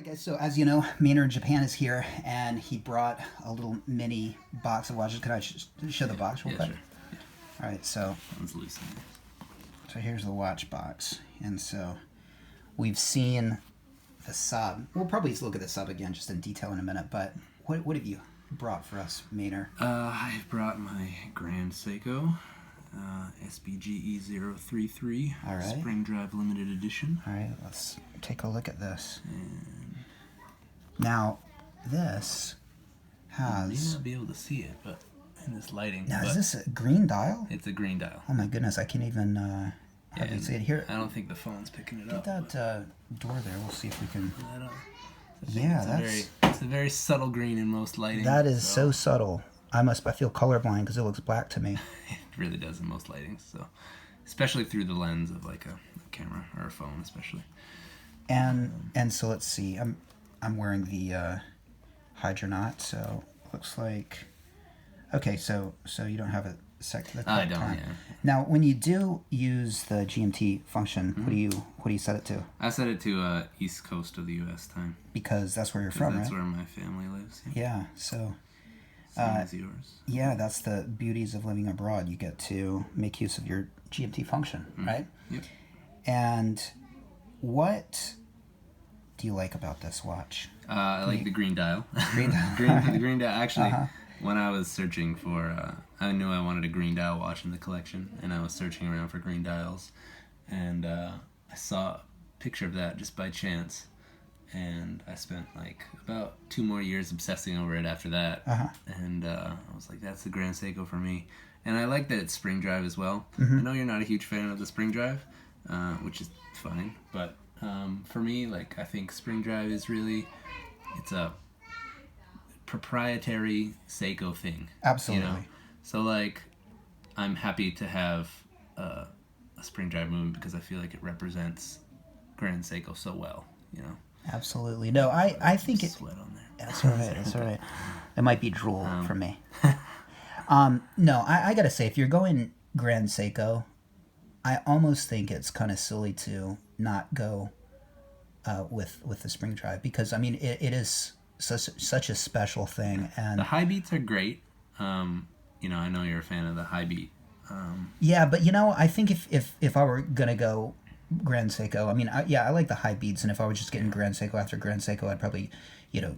Alright guys, so as you know, Maynard Japan is here, and he brought a little mini box of watches. Can I show the box real quick? Sure. Alright, so here's the watch box, and so we've seen the sub. We'll probably look at the sub again just in detail in a minute, but what have you brought for us, Maynard? I've brought my Grand Seiko SBGE033 Spring Drive Limited Edition. Alright, let's take a look at this. Now, this has... You may not be able to see it, but in this lighting. Now, is this a green dial? It's a green dial. Oh my goodness, I can't even hardly see it here. I don't think the phone's picking it up. Get that door there. We'll see if we can... It's a very subtle green in most lighting. That is so subtle. I feel colorblind because it looks black to me. It really does in most lightings, so especially through the lens of like a camera or a phone, especially. And so let's see. I'm wearing the Hydronaut, so looks like okay. So you don't have it set to the I don't. time. Yeah. Now, when you do use the GMT function, what do you set it to? I set it to East Coast of the U.S. time. Because that's where you're from, that's right? That's where my family lives. Yeah. So. Same as yours. Yeah, that's the beauties of living abroad. You get to make use of your GMT function, right? Yep. And what do you like about this watch? I like the green dial. Green dial. The green dial. Actually, when I was searching for, I knew I wanted a green dial watch in the collection, and I was searching around for green dials, and I saw a picture of that just by chance. And I spent like about 2 more years obsessing over it after that. And I was like, that's the Grand Seiko for me. And I like that it's spring drive as well. I know you're not a huge fan of the spring drive, which is fine. But for me, like, I think spring drive is really, it's a proprietary Seiko thing. Absolutely. You know? So like, I'm happy to have a spring drive movement because I feel like it represents Grand Seiko so well, you know. Absolutely. No, I think it... Sweat on there. That's all right. That's all right. It might be drool for me. No, I gotta say, if you're going Grand Seiko, I almost think it's kind of silly to not go with the spring drive because, I mean, it is such a special thing. And the high beats are great. You know, I know you're a fan of the high beat. Yeah, but, you know, I think if I were going to go Grand Seiko, I mean, I like the high beats, and if I was just getting Grand Seiko after Grand Seiko, I'd probably, you know,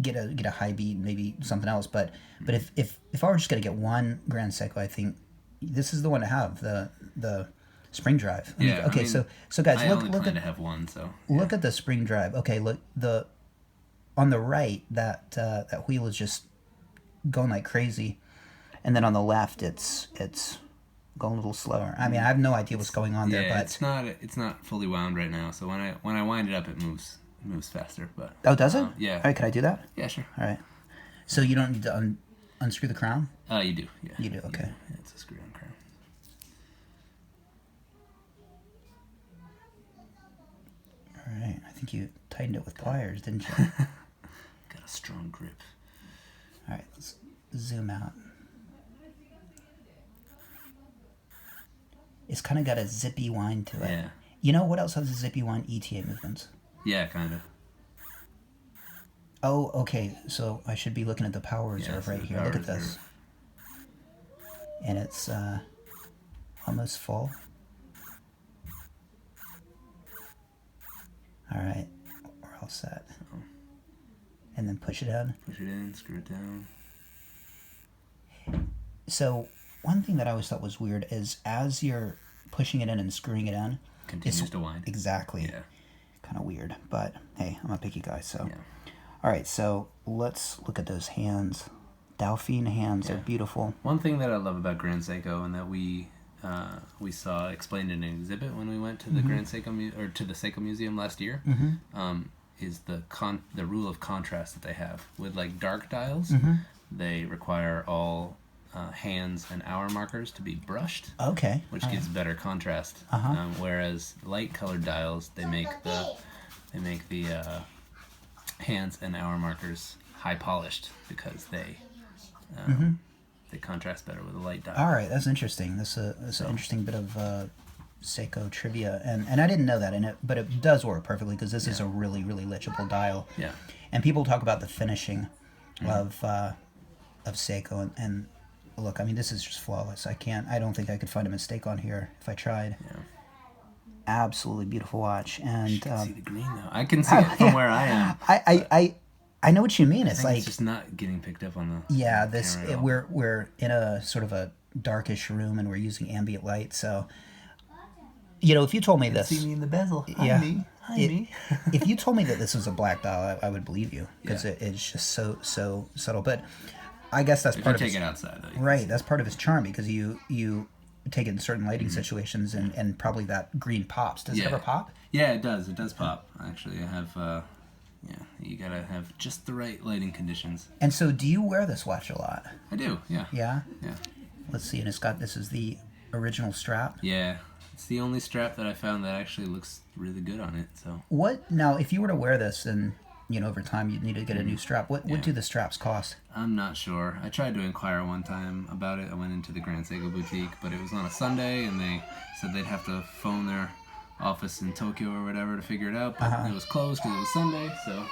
get a high beat and maybe something else. But if I were just gonna get one Grand Seiko, I think this is the one to have, the spring drive. I mean, okay, I mean, so guys, I only look plan at to have one, so look at the spring drive. Okay, look on the right, that wheel is just going like crazy, and then on the left, it's going a little slower. I mean, I have no idea what's going on there, but it's not fully wound right now. So when I wind it up, it moves faster. But does it? Yeah. All right, can I do that? Yeah, sure. All right. So you don't need to unscrew the crown? You do. Yeah. You do. Okay. Yeah, it's a screw-on crown. All right. I think you tightened it with pliers, didn't you? Got a strong grip. All right. Let's zoom out. It's kind of got a zippy wind to it. Yeah. You know what else has a zippy wind? ETA movements. Yeah, kind of. Oh, okay. So I should be looking at the power reserve right here. Look at this. And it's almost full. All right. We're all set. And then push it in. Push it in, screw it down. So one thing that I always thought was weird is as you're pushing it in and screwing it in, continues to wind. Exactly. Yeah. Kind of weird, but hey, I'm a picky guy, so. Yeah. All right, so let's look at those hands. Dauphine hands are beautiful. One thing that I love about Grand Seiko, and that we saw explained in an exhibit when we went to the Grand Seiko or to the Seiko Museum last year, is the rule of contrast that they have with like dark dials. They require all hands and hour markers to be brushed. Okay. Which gives better contrast. Whereas light colored dials, they make the hands and hour markers high polished because they contrast better with a light dial. All right, that's interesting. That's an interesting bit of Seiko trivia, and I didn't know that, but it does work perfectly because this is a really really legible dial. Yeah. And people talk about the finishing of Seiko, and look, I mean, this is just flawless. I don't think I could find a mistake on here if I tried. Yeah. Absolutely beautiful watch, and You can see the green though. I can see it from where I am. I know what you mean. It's like it's just not getting picked up on the this camera at all. we're in a sort of a darkish room, and we're using ambient light. So, you know, if you told me this, See me in the bezel. Yeah. Hi me. if you told me that this was a black dial, I would believe you because Yeah. it's just so subtle. But I guess that's If part you of take its, it outside, though, you can right. see That's part of its charm because you take it in certain lighting Mm-hmm. situations, and probably that green pops. Does it ever pop? Yeah, it does. It does pop. Actually, I have. You gotta have just the right lighting conditions. And so, do you wear this watch a lot? I do. Yeah. Yeah. Yeah. Let's see. And this is the original strap. Yeah. It's the only strap that I found that actually looks really good on it. So. What now? If you were to wear this, and you know, over time you'd need to get a new strap. What do the straps cost? I'm not sure. I tried to inquire one time about it. I went into the Grand Seiko boutique, but it was on a Sunday, and they said they'd have to phone their office in Tokyo or whatever to figure it out. But it was closed because it was Sunday, so.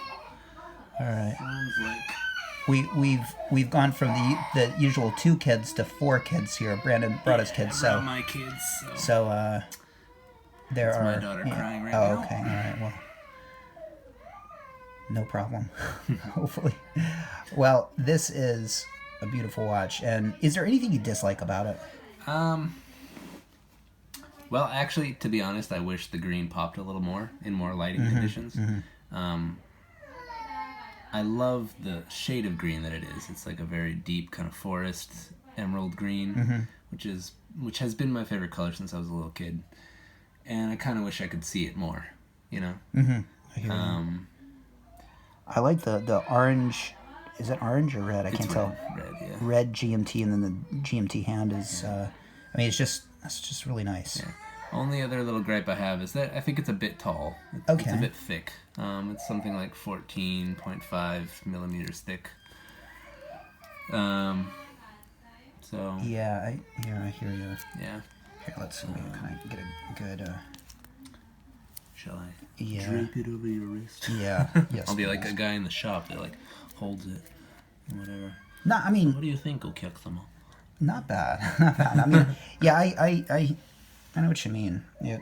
All right. Sounds like. We've gone from the usual 2 kids to 4 kids here. Brandon brought his kids, I brought so my kids. there That's are. my daughter crying right now. Okay. All right. Well, no problem. Hopefully. Well, this is a beautiful watch. And is there anything you dislike about it? Well, actually, to be honest, I wish the green popped a little more in more lighting conditions. I love the shade of green that it is. It's like a very deep kind of forest emerald green, which has been my favorite color since I was a little kid. And I kind of wish I could see it more, you know? I hear you. I like the orange. Is it orange or red? I can't tell. Red, yeah. Red GMT, and then the GMT hand is. I mean, it's just really nice. Yeah. Only other little gripe I have is that I think it's a bit tall. It's a bit thick. It's something like 14.5 millimeters thick. So. Yeah, I hear you. Yeah. Here, let's see. Can I get a good? Shall I Yeah. drape it over your wrist? Yeah. Yes. I'll be like a guy in the shop that like holds it, and whatever. No, I mean, What do you think, Okeksama? not bad. Not bad. I mean, yeah, I know what you mean. Yeah.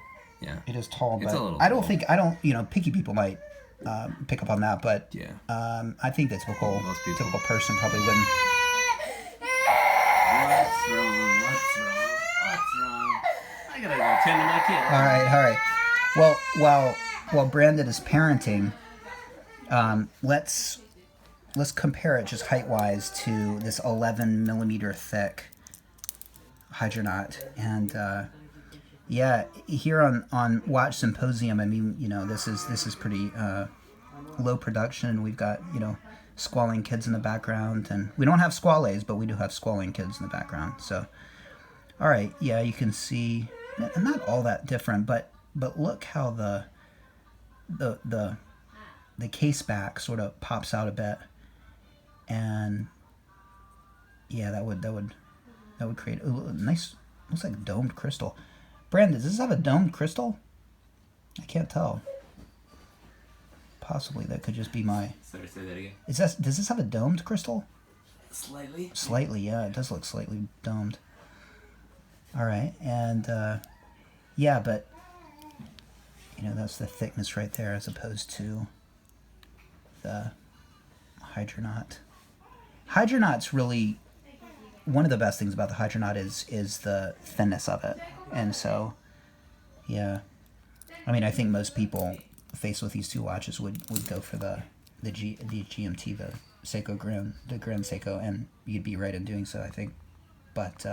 It is tall, It's but a little I don't tall. think picky people might pick up on that, but Yeah. I think the typical Most people. person probably wouldn't. What's wrong? What's wrong? What's wrong? I gotta go tend to my kid. All right. Well, while Brandon is parenting, let's compare it just height wise to this 11 millimeter thick Hydronaut, and here on Watch Symposium, I mean, you know, this is pretty low production. We've got, you know, squalling kids in the background, and we don't have squallies, but we do have squalling kids in the background. So, all right, yeah, you can see not all that different, but look how the case back sort of pops out a bit, and yeah, that would create a nice, looks like domed crystal. Brandon, does this have a domed crystal? I can't tell. Possibly that could just be my. Sorry, say that again. Does this have a domed crystal? Slightly. Slightly, yeah. It does look slightly domed. All right, and yeah, but you know, that's the thickness right there as opposed to the Hydronaut. Hydronaut's really one of the best things about the Hydronaut is the thinness of it, and so yeah, I mean, I think most people faced with these two watches would go for the GMT, the Seiko Grand Seiko, and you'd be right in doing so, I think, but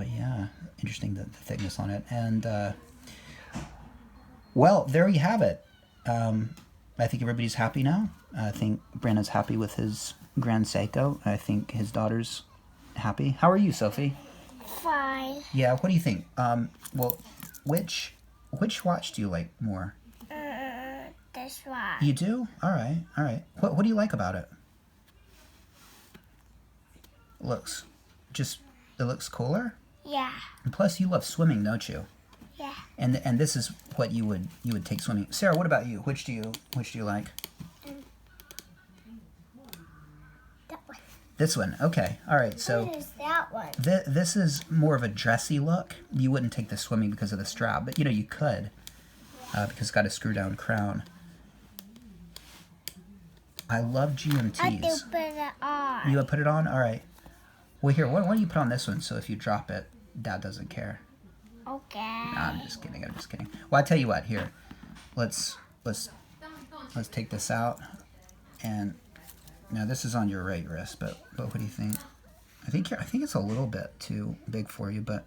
yeah, interesting the thickness on it, and well, there you have it. I think everybody's happy now. I think Brandon's happy with his Grand Seiko. I think his daughter's happy. How are you, Sophie? Fine. Yeah, what do you think? Well, which watch do you like more? This one. You do? All right. What do you like about it? It looks cooler? Yeah. And plus, you love swimming, don't you? Yeah. And this is what you would take swimming. Sarah, what about you? Which do you like? That one. This one. Okay. All right. So What is that one? this is more of a dressy look. You wouldn't take the swimming because of the strap, but you could because it's got a screw down crown. I love GMTs. I do put it on. You would put it on? All right. Well, here, why don't you put on this one so if you drop it, Dad doesn't care. Okay. No, I'm just kidding. I'm just kidding. Well, I tell you what. Here, let's take this out, and now this is on your right wrist. But what do you think? I think it's a little bit too big for you. But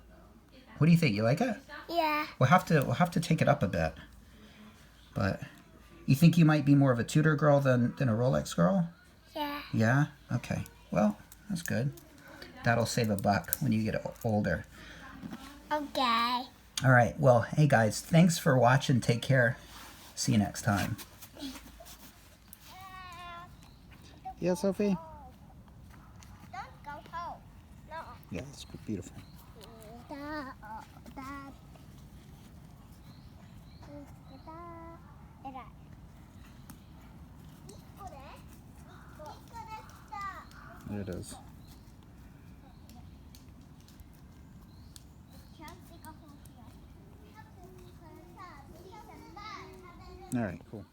what do you think? You like it? Yeah. We'll have to take it up a bit. But you think you might be more of a Tudor girl than a Rolex girl? Yeah. Yeah. Okay. Well, that's good. That'll save $1 when you get older. Okay. All right. Well, hey guys, thanks for watching. Take care. See you next time. Yeah, Sophie? Don't go home. No. Yeah, it's beautiful. It is. All right, cool.